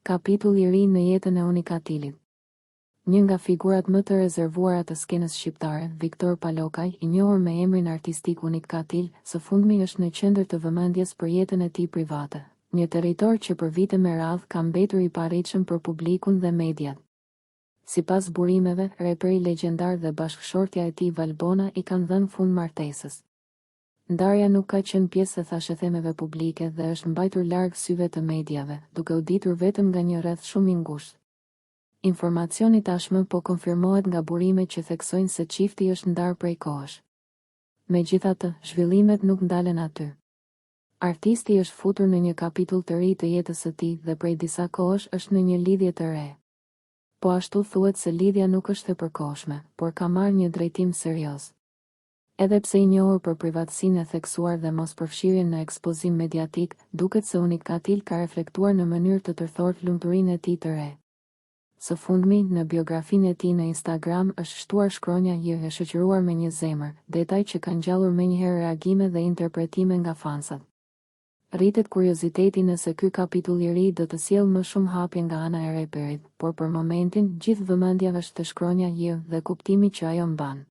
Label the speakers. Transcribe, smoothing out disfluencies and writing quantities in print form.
Speaker 1: Kapitull i ri në jetën e Unikatilit. Një nga figurat më të rezervuara të skenës shqiptare, Viktor Palokaj, i njohur me emrin artistik Unikatil, së fundmi është në qendër të vëmendjes për jetën e tij private, një territor që për vite me radhë ka mbetur i parritshëm për publikun dhe mediat. Sipas burimeve, reperi legjendar dhe bashkëshortja e tij Valbona i kanë dhënë fund martesës. Ndarja nuk ka qenë pjesë e thashëthemeve publike dhe është mbajtur larg syve të mediave, duke u ditur vetëm nga një rreth shumë i ngushtë. Informacioni tashmë po konfirmohet nga burime që theksojnë se çifti është ndarë prej kohësh. Megjithatë, zhvillimet nuk ndalen aty. Artisti është futur në një kapitull të ri të jetës së tij dhe prej disa kohësh është në një lidhje të re. Po ashtu thuhet se lidhja nuk është e përkohshme, por ka marrë një drejtim serioz. Edhe pse i njohur për privatësinë e theksuar dhe mospërfshirjen në ekspozim mediatik, duket se Unikatil ka reflektuar në mënyrë të tërthortë lumturinë e tij të re. Së fundmi, në biografinë e tij në Instagram është shtuar shkronja "Ju" e shoqëruar me një zemër, detaj që ka ngjallur menjëherë reagime dhe interpretime nga fansat. Rritet kurioziteti nëse ky kapitull i ri do të sjellë më shumë hapje nga ana e reperit, por për momentin gjithë vëmendja është te shkronja "Ju" dhe kuptimi që ajo mban.